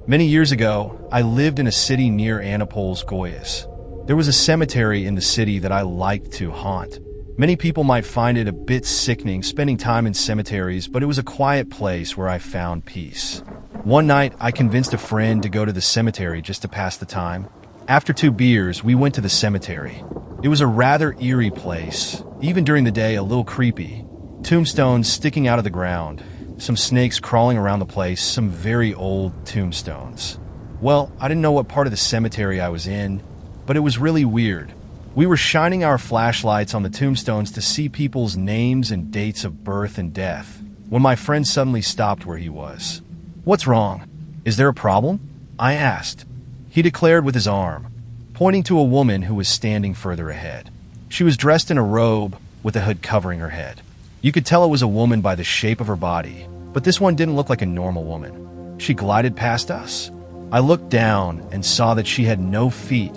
Many years ago, I lived in a city near Annapolis, Goiás. There was a cemetery in the city that I liked to haunt. Many people might find it a bit sickening spending time in cemeteries, but it was a quiet place where I found peace. One night, I convinced a friend to go to the cemetery just to pass the time. After 2 beers, we went to the cemetery. It was a rather eerie place, even during the day a little creepy. Tombstones sticking out of the ground, some snakes crawling around the place, some very old tombstones. Well, I didn't know what part of the cemetery I was in, but it was really weird. We were shining our flashlights on the tombstones to see people's names and dates of birth and death, when my friend suddenly stopped where he was. "What's wrong? Is there a problem?" I asked. He declared with his arm, pointing to a woman who was standing further ahead. She was dressed in a robe with a hood covering her head. You could tell it was a woman by the shape of her body, but this one didn't look like a normal woman. She glided past us. I looked down and saw that she had no feet.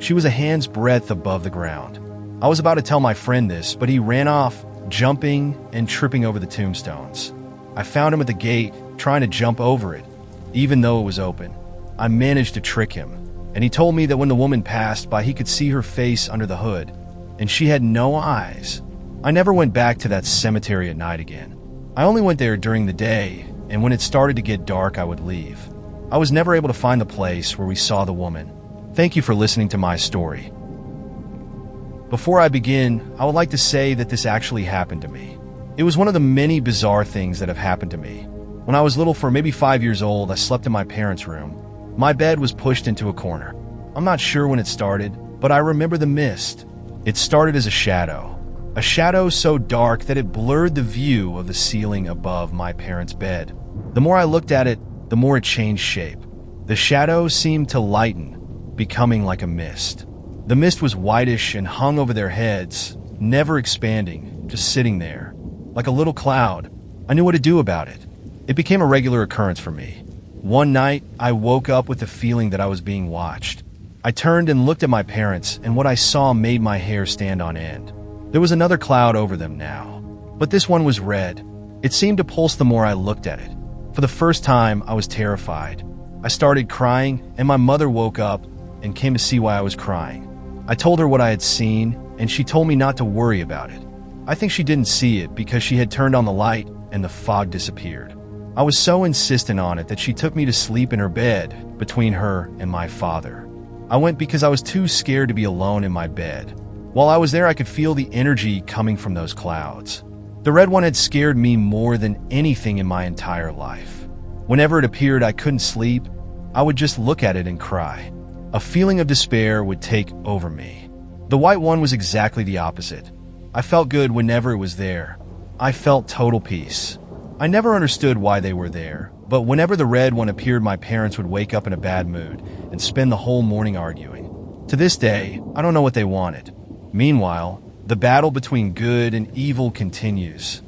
She was a hand's breadth above the ground. I was about to tell my friend this, but he ran off, jumping and tripping over the tombstones. I found him at the gate, trying to jump over it, even though it was open. I managed to trick him, and he told me that when the woman passed by, he could see her face under the hood, and she had no eyes. I never went back to that cemetery at night again. I only went there during the day, and when it started to get dark, I would leave. I was never able to find the place where we saw the woman. Thank you for listening to my story. Before I begin, I would like to say that this actually happened to me. It was one of the many bizarre things that have happened to me. When I was little, for maybe 5 years old, I slept in my parents' room. My bed was pushed into a corner. I'm not sure when it started, but I remember the mist. It started as a shadow so dark that it blurred the view of the ceiling above my parents' bed. The more I looked at it, the more it changed shape. The shadow seemed to lighten, becoming like a mist. The mist was whitish and hung over their heads, never expanding, just sitting there, like a little cloud. I knew what to do about it. It became a regular occurrence for me. One night, I woke up with the feeling that I was being watched. I turned and looked at my parents, and what I saw made my hair stand on end. There was another cloud over them now, but this one was red. It seemed to pulse the more I looked at it. For the first time, I was terrified. I started crying, and my mother woke up and came to see why I was crying. I told her what I had seen, and she told me not to worry about it. I think she didn't see it because she had turned on the light and the fog disappeared. I was so insistent on it that she took me to sleep in her bed between her and my father. I went because I was too scared to be alone in my bed. While I was there, I could feel the energy coming from those clouds. The red one had scared me more than anything in my entire life. Whenever it appeared, I couldn't sleep. I would just look at it and cry. A feeling of despair would take over me. The white one was exactly the opposite. I felt good whenever it was there. I felt total peace. I never understood why they were there, but whenever the red one appeared, my parents would wake up in a bad mood and spend the whole morning arguing. To this day, I don't know what they wanted. Meanwhile, the battle between good and evil continues.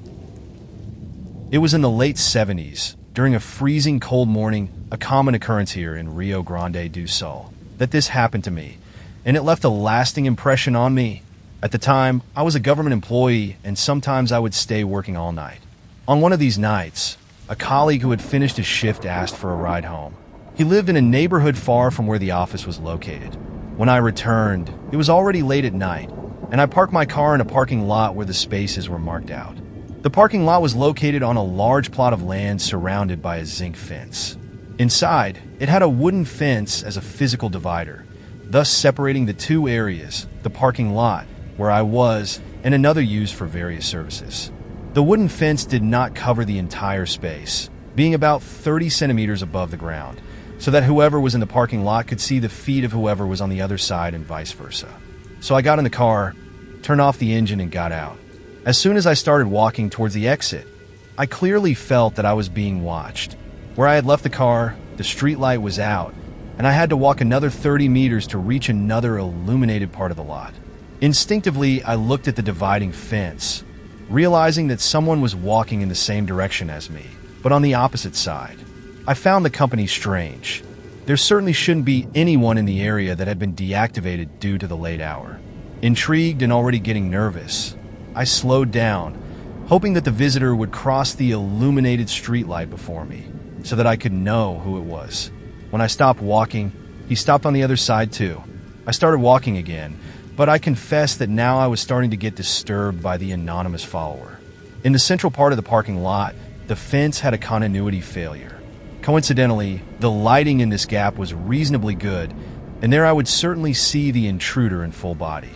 It was in the late 70s, during a freezing cold morning, a common occurrence here in Rio Grande do Sul, that this happened to me, and it left a lasting impression on me. At the time, I was a government employee, and sometimes I would stay working all night. On one of these nights, a colleague who had finished his shift asked for a ride home. He lived in a neighborhood far from where the office was located. When I returned, it was already late at night, and I parked my car in a parking lot where the spaces were marked out. The parking lot was located on a large plot of land surrounded by a zinc fence. Inside, it had a wooden fence as a physical divider, thus separating the two areas, the parking lot, where I was, and another used for various services. The wooden fence did not cover the entire space, being about 30 centimeters above the ground, so that whoever was in the parking lot could see the feet of whoever was on the other side and vice versa. So I got in the car, turned off the engine, and got out. As soon as I started walking towards the exit, I clearly felt that I was being watched. Where I had left the car, the street light was out, and I had to walk another 30 meters to reach another illuminated part of the lot. Instinctively, I looked at the dividing fence, realizing that someone was walking in the same direction as me, but on the opposite side. I found the company strange. There certainly shouldn't be anyone in the area that had been deactivated due to the late hour. Intrigued and already getting nervous, I slowed down, hoping that the visitor would cross the illuminated streetlight before me, so that I could know who it was. When I stopped walking, he stopped on the other side too. I started walking again, but I confess that now I was starting to get disturbed by the anonymous follower. In the central part of the parking lot, the fence had a continuity failure. Coincidentally, the lighting in this gap was reasonably good, and there I would certainly see the intruder in full body.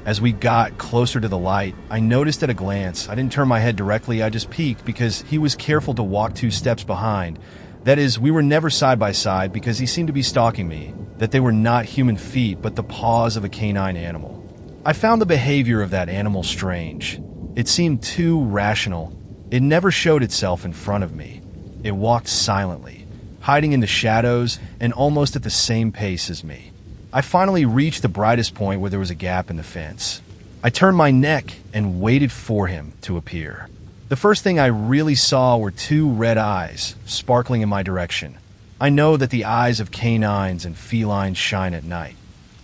As we got closer to the light, I noticed at a glance, I didn't turn my head directly, I just peeked because he was careful to walk 2 steps behind. That is, we were never side by side because he seemed to be stalking me, that they were not human feet but the paws of a canine animal. I found the behavior of that animal strange. It seemed too rational. It never showed itself in front of me. It walked silently, hiding in the shadows and almost at the same pace as me. I finally reached the brightest point where there was a gap in the fence. I turned my neck and waited for him to appear. The first thing I really saw were 2 red eyes sparkling in my direction. I know that the eyes of canines and felines shine at night,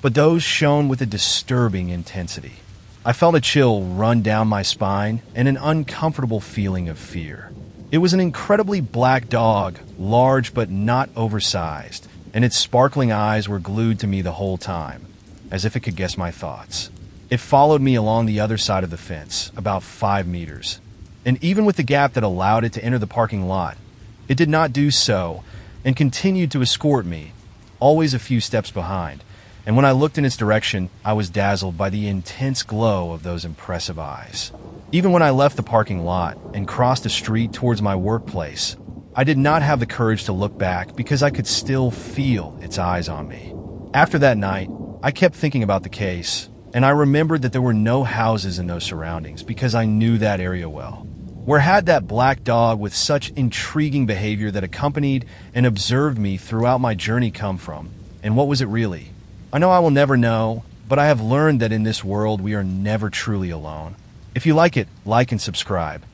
but those shone with a disturbing intensity. I felt a chill run down my spine and an uncomfortable feeling of fear. It was an incredibly black dog, large but not oversized, and its sparkling eyes were glued to me the whole time, as if it could guess my thoughts. It followed me along the other side of the fence, about 5 meters. And even with the gap that allowed it to enter the parking lot, it did not do so and continued to escort me, always a few steps behind. And when I looked in its direction, I was dazzled by the intense glow of those impressive eyes. Even when I left the parking lot and crossed the street towards my workplace, I did not have the courage to look back because I could still feel its eyes on me. After that night, I kept thinking about the case, and I remembered that there were no houses in those surroundings because I knew that area well. Where had that black dog with such intriguing behavior that accompanied and observed me throughout my journey come from? And what was it really? I know I will never know, but I have learned that in this world we are never truly alone. If you like it, like and subscribe.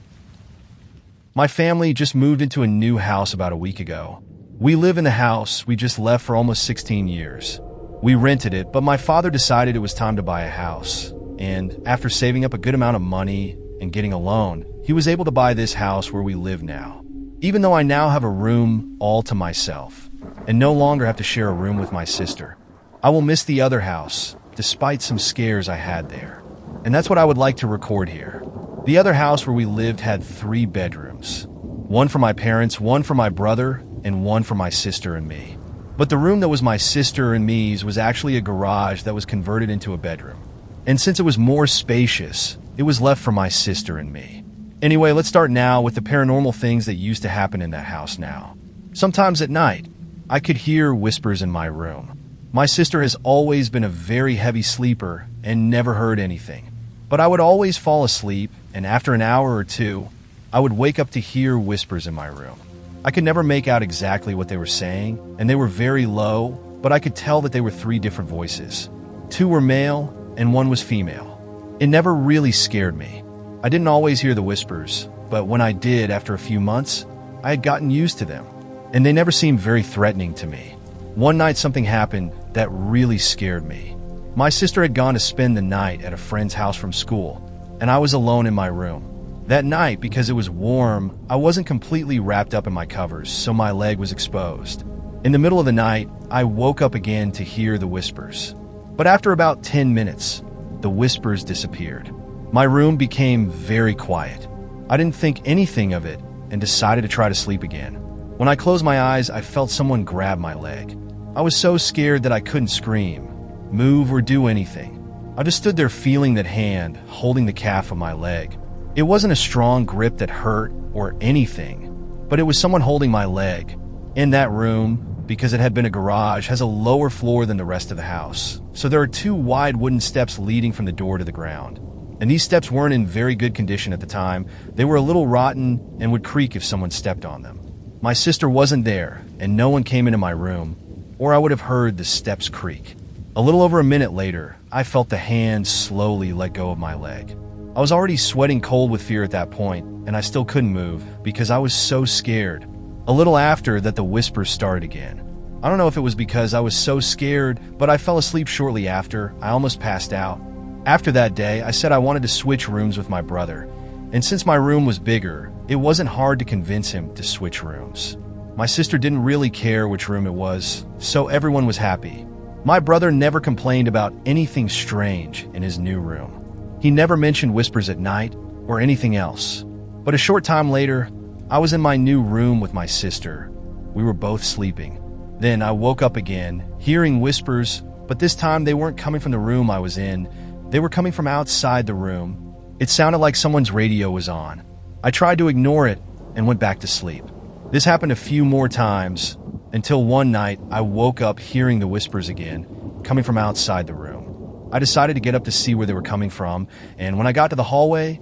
My family just moved into a new house about a week ago. We live in the house we just left for almost 16 years. We rented it, but my father decided it was time to buy a house. And after saving up a good amount of money and getting a loan, he was able to buy this house where we live now. Even though I now have a room all to myself and no longer have to share a room with my sister, I will miss the other house, despite some scares I had there. And that's what I would like to record here. The other house where we lived had 3 bedrooms. One for my parents, one for my brother, and one for my sister and me. But the room that was my sister and me's was actually a garage that was converted into a bedroom. And since it was more spacious, it was left for my sister and me. Anyway, let's start now with the paranormal things that used to happen in that house now. Sometimes at night, I could hear whispers in my room. My sister has always been a very heavy sleeper and never heard anything. But I would always fall asleep, and after an hour or 2, I would wake up to hear whispers in my room. I could never make out exactly what they were saying, and they were very low, but I could tell that they were 3 different voices. 2 were male, and 1 was female. It never really scared me. I didn't always hear the whispers, but when I did after a few months, I had gotten used to them, and they never seemed very threatening to me. One night something happened that really scared me. My sister had gone to spend the night at a friend's house from school, and I was alone in my room. That night, because it was warm, I wasn't completely wrapped up in my covers, so my leg was exposed. In the middle of the night, I woke up again to hear the whispers. But after about 10 minutes, the whispers disappeared. My room became very quiet. I didn't think anything of it and decided to try to sleep again. When I closed my eyes, I felt someone grab my leg. I was so scared that I couldn't scream, move, or do anything. I just stood there feeling that hand, holding the calf of my leg. It wasn't a strong grip that hurt or anything, but it was someone holding my leg. In that room, because it had been a garage, has a lower floor than the rest of the house. So there are 2 wide wooden steps leading from the door to the ground. And these steps weren't in very good condition at the time. They were a little rotten and would creak if someone stepped on them. My sister wasn't there, and no one came into my room, or I would have heard the steps creak. A little over a minute later, I felt the hand slowly let go of my leg. I was already sweating cold with fear at that point, and I still couldn't move because I was so scared. A little after that, the whispers started again. I don't know if it was because I was so scared, but I fell asleep shortly after. I almost passed out. After that day, I said I wanted to switch rooms with my brother, and since my room was bigger, it wasn't hard to convince him to switch rooms. My sister didn't really care which room it was, so everyone was happy. My brother never complained about anything strange in his new room. He never mentioned whispers at night or anything else. But a short time later, I was in my new room with my sister. We were both sleeping. Then I woke up again, hearing whispers, but this time they weren't coming from the room I was in. They were coming from outside the room. It sounded like someone's radio was on. I tried to ignore it and went back to sleep. This happened a few more times, until one night I woke up hearing the whispers again, coming from outside the room. I decided to get up to see where they were coming from, and when I got to the hallway,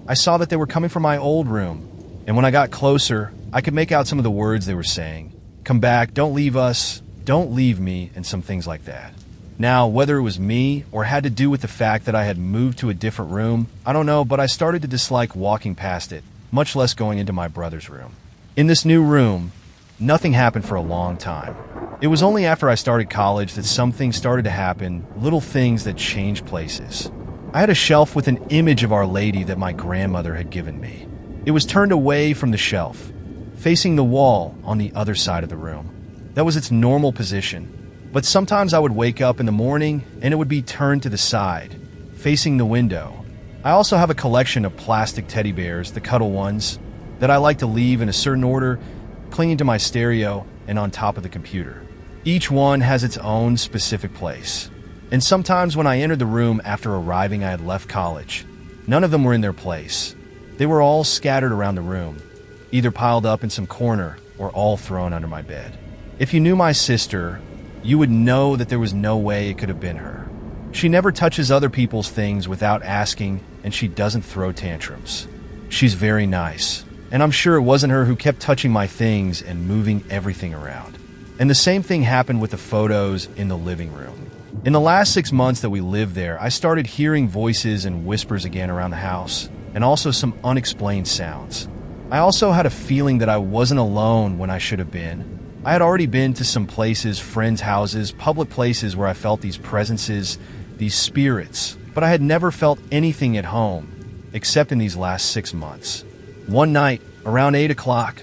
I saw that they were coming from my old room. And when I got closer, I could make out some of the words they were saying. Come back, don't leave us, don't leave me, and some things like that. Now, whether it was me or had to do with the fact that I had moved to a different room, I don't know, but I started to dislike walking past it, much less going into my brother's room. In this new room, nothing happened for a long time. It was only after I started college that some things started to happen, little things that changed places. I had a shelf with an image of Our Lady that my grandmother had given me. It was turned away from the shelf, facing the wall on the other side of the room. That was its normal position. But sometimes I would wake up in the morning and it would be turned to the side, facing the window. I also have a collection of plastic teddy bears, the cuddle ones, that I like to leave in a certain order, clinging to my stereo and on top of the computer. Each one has its own specific place. And sometimes when I entered the room after arriving, I had left college. None of them were in their place. They were all scattered around the room, either piled up in some corner or all thrown under my bed. If you knew my sister, you would know that there was no way it could have been her. She never touches other people's things without asking, and she doesn't throw tantrums. She's very nice. And I'm sure it wasn't her who kept touching my things and moving everything around. And the same thing happened with the photos in the living room. In the last 6 months that we lived there, I started hearing voices and whispers again around the house, and also some unexplained sounds. I also had a feeling that I wasn't alone when I should have been. I had already been to some places, friends' houses, public places where I felt these presences, these spirits, but I had never felt anything at home, except in these last 6 months. One night, around 8 o'clock,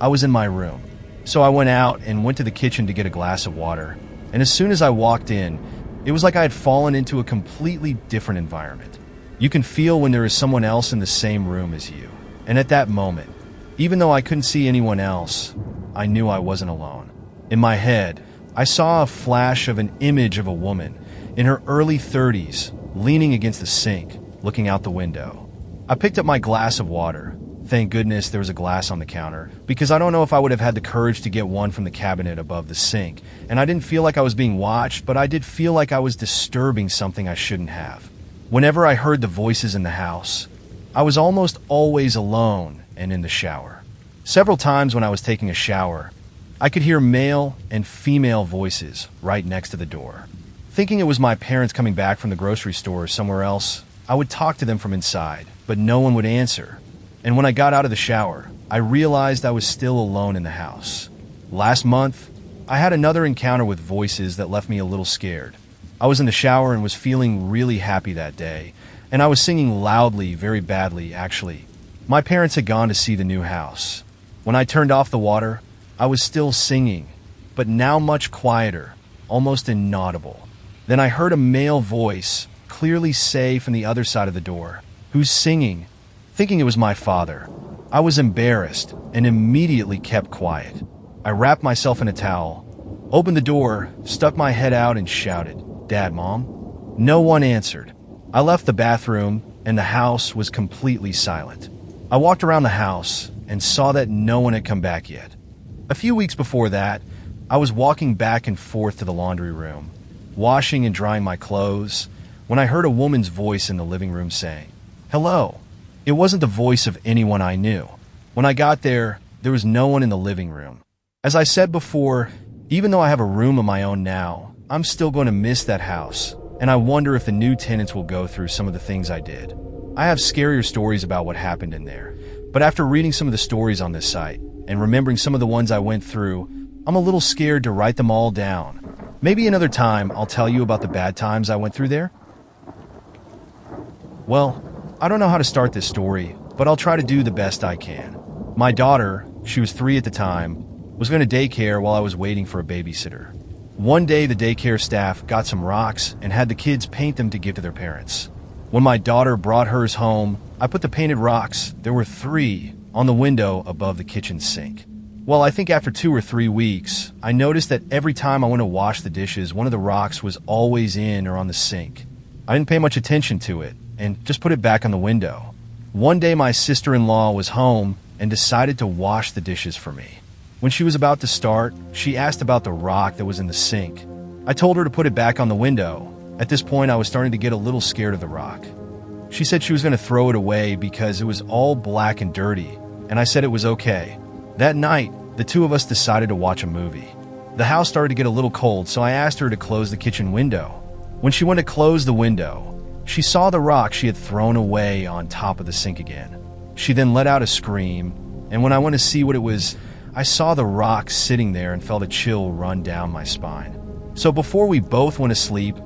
I was in my room. So I went out and went to the kitchen to get a glass of water. And as soon as I walked in, it was like I had fallen into a completely different environment. You can feel when there is someone else in the same room as you. And at that moment, even though I couldn't see anyone else, I knew I wasn't alone. In my head, I saw a flash of an image of a woman in her early 30s, leaning against the sink, looking out the window. I picked up my glass of water. Thank goodness there was a glass on the counter, because I don't know if I would have had the courage to get one from the cabinet above the sink. And I didn't feel like I was being watched, but I did feel like I was disturbing something I shouldn't have. Whenever I heard the voices in the house, I was almost always alone and in the shower. Several times when I was taking a shower, I could hear male and female voices right next to the door. Thinking it was my parents coming back from the grocery store or somewhere else, I would talk to them from inside, but no one would answer. And when I got out of the shower, I realized I was still alone in the house. Last month, I had another encounter with voices that left me a little scared. I was in the shower and was feeling really happy that day, and I was singing loudly, very badly, actually. My parents had gone to see the new house. When I turned off the water, I was still singing, but now much quieter, almost inaudible. Then I heard a male voice clearly say from the other side of the door, "Who's singing?" Thinking it was my father, I was embarrassed and immediately kept quiet. I wrapped myself in a towel, opened the door, stuck my head out and shouted, "Dad, Mom?" No one answered. I left the bathroom and the house was completely silent. I walked around the house and saw that no one had come back yet. A few weeks before that, I was walking back and forth to the laundry room, washing and drying my clothes, when I heard a woman's voice in the living room saying, "Hello." It wasn't the voice of anyone I knew. When I got there, there was no one in the living room. As I said before, even though I have a room of my own now, I'm still going to miss that house, and I wonder if the new tenants will go through some of the things I did. I have scarier stories about what happened in there, but after reading some of the stories on this site, and remembering some of the ones I went through, I'm a little scared to write them all down. Maybe another time I'll tell you about the bad times I went through there. Well, I don't know how to start this story, but I'll try to do the best I can. My daughter, she was 3 at the time, was going to daycare while I was waiting for a babysitter. One day, the daycare staff got some rocks and had the kids paint them to give to their parents. When my daughter brought hers home, I put the painted rocks, there were 3, on the window above the kitchen sink. Well, I think after 2 or 3 weeks, I noticed that every time I went to wash the dishes, one of the rocks was always in or on the sink. I didn't pay much attention to it and just put it back on the window. One day, my sister-in-law was home and decided to wash the dishes for me. When she was about to start, she asked about the rock that was in the sink. I told her to put it back on the window. At this point, I was starting to get a little scared of the rock. She said she was going to throw it away because it was all black and dirty, and I said it was okay. That night, the 2 of us decided to watch a movie. The house started to get a little cold, so I asked her to close the kitchen window. When she went to close the window, she saw the rock she had thrown away on top of the sink again. She then let out a scream, and when I went to see what it was, I saw the rock sitting there and felt a chill run down my spine. So before we both went to sleep,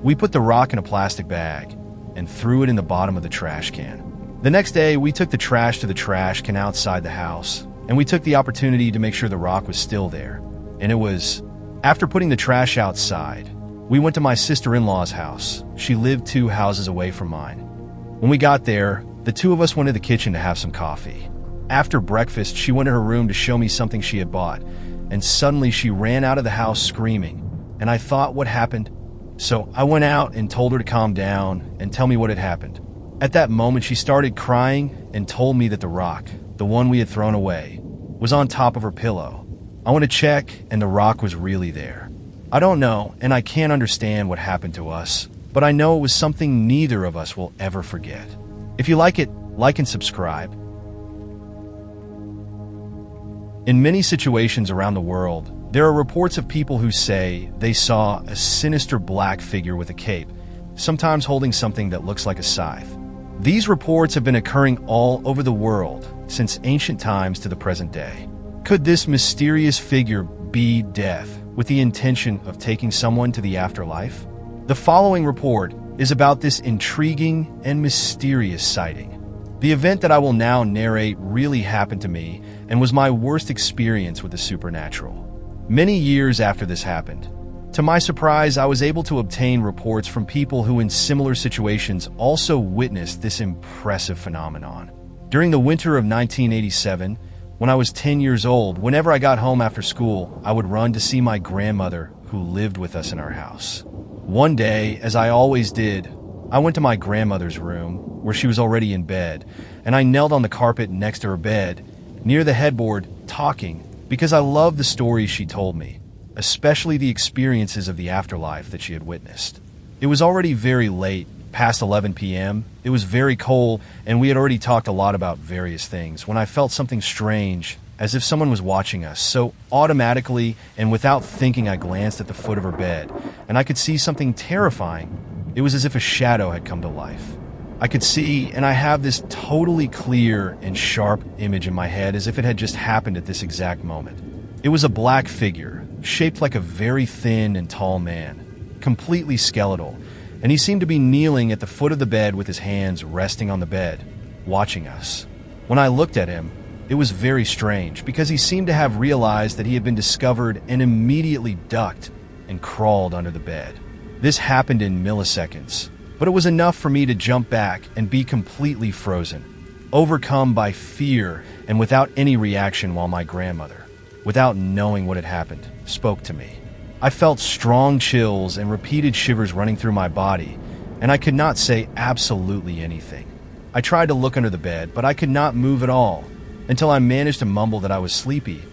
we put the rock in a plastic bag and threw it in the bottom of the trash can. The next day, we took the trash to the trash can outside the house, and we took the opportunity to make sure the rock was still there. And it was. After putting the trash outside, we went to my sister-in-law's house. She lived 2 houses away from mine. When we got there, the 2 of us went to the kitchen to have some coffee. After breakfast, she went to her room to show me something she had bought, and suddenly she ran out of the house screaming, and I thought, what happened? So I went out and told her to calm down and tell me what had happened. At that moment, she started crying and told me that the rock, the one we had thrown away, was on top of her pillow. I went to check, and the rock was really there. I don't know, and I can't understand what happened to us, but I know it was something neither of us will ever forget. If you like it, like and subscribe. In many situations around the world, there are reports of people who say they saw a sinister black figure with a cape, sometimes holding something that looks like a scythe. These reports have been occurring all over the world since ancient times to the present day. Could this mysterious figure be death with the intention of taking someone to the afterlife? The following report is about this intriguing and mysterious sighting. The event that I will now narrate really happened to me and was my worst experience with the supernatural. Many years after this happened, to my surprise, I was able to obtain reports from people who in similar situations also witnessed this impressive phenomenon. During the winter of 1987, when I was 10 years old, whenever I got home after school, I would run to see my grandmother who lived with us in our house. One day, as I always did, I went to my grandmother's room, where she was already in bed, and I knelt on the carpet next to her bed, near the headboard, talking, because I loved the stories she told me, especially the experiences of the afterlife that she had witnessed. It was already very late, past 11 p.m. It was very cold, and we had already talked a lot about various things, when I felt something strange, as if someone was watching us. So automatically and without thinking, I glanced at the foot of her bed, and I could see something terrifying. It was as if a shadow had come to life. I could see, and I have this totally clear and sharp image in my head as if it had just happened at this exact moment. It was a black figure, shaped like a very thin and tall man, completely skeletal, and he seemed to be kneeling at the foot of the bed with his hands resting on the bed, watching us. When I looked at him, it was very strange because he seemed to have realized that he had been discovered and immediately ducked and crawled under the bed. This happened in milliseconds, but it was enough for me to jump back and be completely frozen, overcome by fear and without any reaction, while my grandmother, without knowing what had happened, spoke to me. I felt strong chills and repeated shivers running through my body, and I could not say absolutely anything. I tried to look under the bed, but I could not move at all, until I managed to mumble that I was sleepy.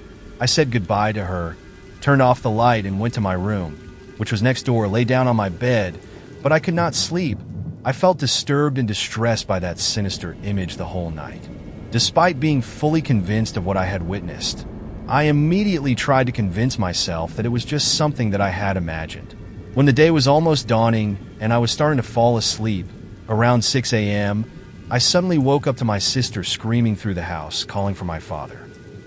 I said goodbye to her, turned off the light, and went to my room, which was next door, lay down on my bed, but I could not sleep. I felt disturbed and distressed by that sinister image the whole night. Despite being fully convinced of what I had witnessed, I immediately tried to convince myself that it was just something that I had imagined. When the day was almost dawning and I was starting to fall asleep, around 6 a.m., I suddenly woke up to my sister screaming through the house, calling for my father.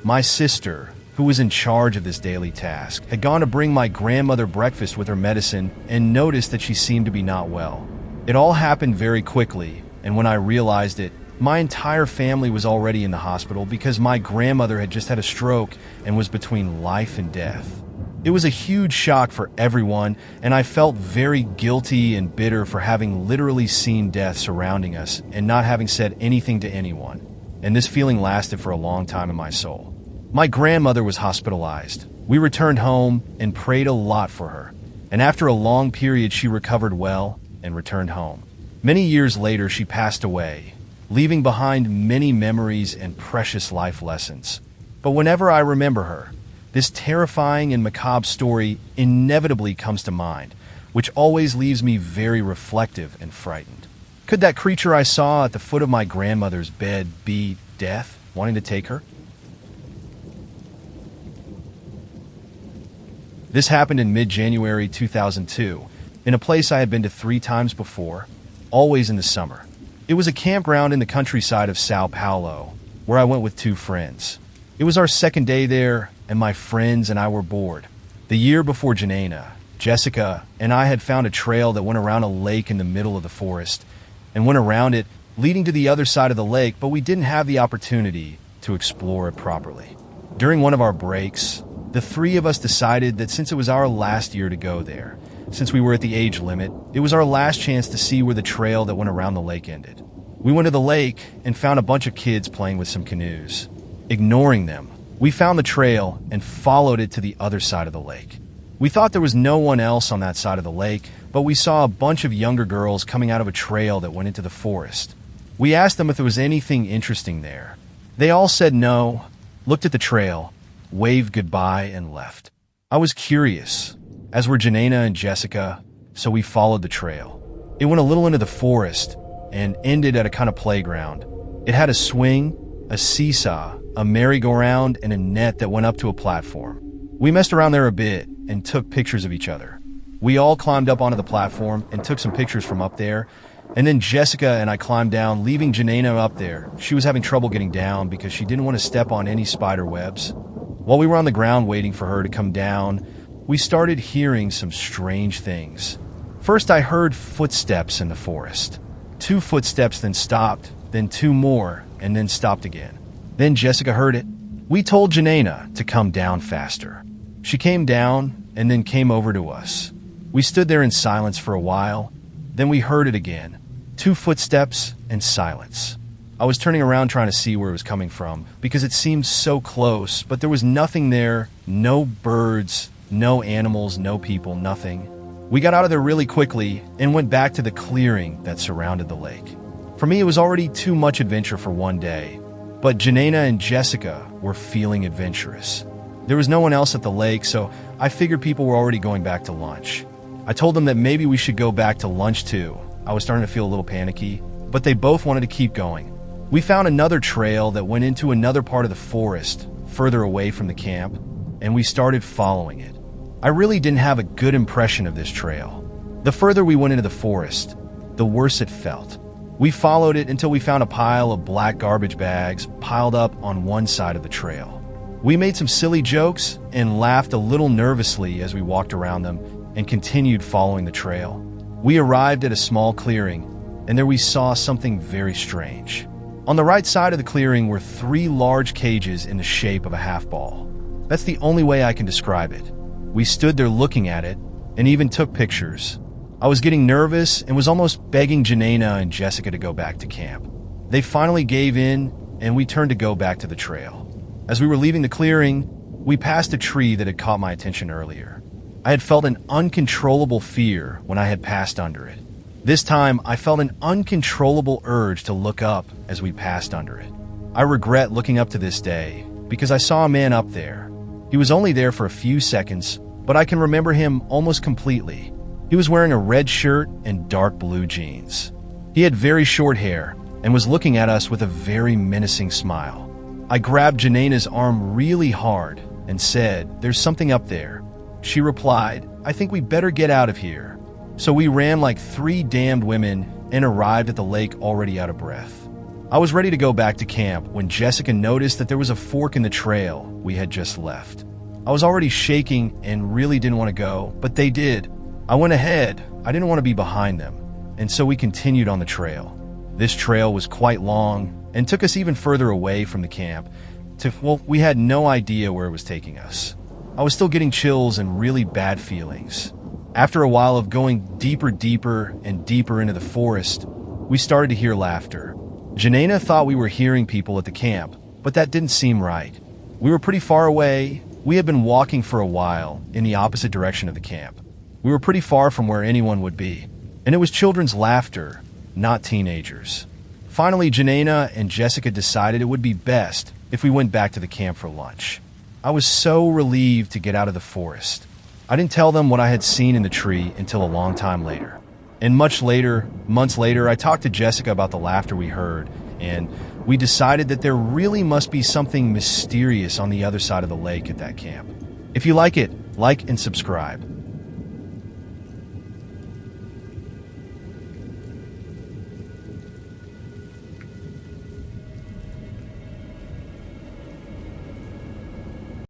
My sister, who was in charge of this daily task, had gone to bring my grandmother breakfast with her medicine and noticed that she seemed to be not well. It all happened very quickly, and when I realized it, My entire family was already in the hospital because my grandmother had just had a stroke and was between life and death. It was a huge shock for everyone, and I felt very guilty and bitter for having literally seen death surrounding us and not having said anything to anyone. And this feeling lasted for a long time in my soul. My grandmother was hospitalized. We returned home and prayed a lot for her. And after a long period, she recovered well and returned home. Many years later, she passed away, leaving behind many memories and precious life lessons. But whenever I remember her, this terrifying and macabre story inevitably comes to mind, which always leaves me very reflective and frightened. Could that creature I saw at the foot of my grandmother's bed be death, wanting to take her? This happened in mid-January 2002, in a place I had been to 3 times before, always in the summer. It was a campground in the countryside of Sao Paulo, where I went with 2 friends. It was our second day there, and my friends and I were bored. The year before Janena, Jessica, and I had found a trail that went around a lake in the middle of the forest, and went around it, leading to the other side of the lake, but we didn't have the opportunity to explore it properly. During one of our breaks, the 3 of us decided that since it was our last year to go there, since we were at the age limit, it was our last chance to see where the trail that went around the lake ended. We went to the lake and found a bunch of kids playing with some canoes. Ignoring them, we found the trail and followed it to the other side of the lake. We thought there was no one else on that side of the lake, but we saw a bunch of younger girls coming out of a trail that went into the forest. We asked them if there was anything interesting there. They all said no, looked at the trail, waved goodbye, and left. I was curious, as were Janena and Jessica, so we followed the trail. It went a little into the forest and ended at a kind of playground. It had a swing, a seesaw, a merry-go-round, and a net that went up to a platform. We messed around there a bit and took pictures of each other. We all climbed up onto the platform and took some pictures from up there, and then Jessica and I climbed down, leaving Janena up there. She was having trouble getting down because she didn't want to step on any spider webs. While we were on the ground waiting for her to come down, we started hearing some strange things. First, I heard footsteps in the forest. 2 footsteps, then stopped, then 2 more, and then stopped again. Then Jessica heard it. We told Janena to come down faster. She came down and then came over to us. We stood there in silence for a while. Then we heard it again. 2 footsteps and silence. I was turning around trying to see where it was coming from because it seemed so close, but there was nothing there, no birds, no animals, no people, nothing. We got out of there really quickly and went back to the clearing that surrounded the lake. For me, it was already too much adventure for one day, but Janena and Jessica were feeling adventurous. There was no one else at the lake, so I figured people were already going back to lunch. I told them that maybe we should go back to lunch too. I was starting to feel a little panicky, but they both wanted to keep going. We found another trail that went into another part of the forest, further away from the camp, and we started following it. I really didn't have a good impression of this trail. The further we went into the forest, the worse it felt. We followed it until we found a pile of black garbage bags piled up on one side of the trail. We made some silly jokes and laughed a little nervously as we walked around them and continued following the trail. We arrived at a small clearing, and there we saw something very strange. On the right side of the clearing were 3 large cages in the shape of a half ball. That's the only way I can describe it. We stood there looking at it and even took pictures. I was getting nervous and was almost begging Janena and Jessica to go back to camp. They finally gave in, and we turned to go back to the trail. As we were leaving the clearing, we passed a tree that had caught my attention earlier. I had felt an uncontrollable fear when I had passed under it. This time, I felt an uncontrollable urge to look up as we passed under it. I regret looking up to this day because I saw a man up there. He was only there for a few seconds, but I can remember him almost completely. He was wearing a red shirt and dark blue jeans. He had very short hair and was looking at us with a very menacing smile. I grabbed Janena's arm really hard and said, "There's something up there." She replied, "I think we better get out of here." So we ran like 3 damned women and arrived at the lake already out of breath. I was ready to go back to camp when Jessica noticed that there was a fork in the trail we had just left. I was already shaking and really didn't want to go, but they did. I went ahead. I didn't want to be behind them, and so we continued on the trail. This trail was quite long and took us even further away from the camp we had no idea where it was taking us. I was still getting chills and really bad feelings. After a while of going deeper and deeper into the forest, we started to hear laughter. Janaina thought we were hearing people at the camp, but that didn't seem right. We were pretty far away. We had been walking for a while in the opposite direction of the camp. We were pretty far from where anyone would be, and it was children's laughter, not teenagers. Finally, Janaina and Jessica decided it would be best if we went back to the camp for lunch. I was so relieved to get out of the forest. I didn't tell them what I had seen in the tree until a long time later. And months later, I talked to Jessica about the laughter we heard, and we decided that there really must be something mysterious on the other side of the lake at that camp. If you like it, like and subscribe.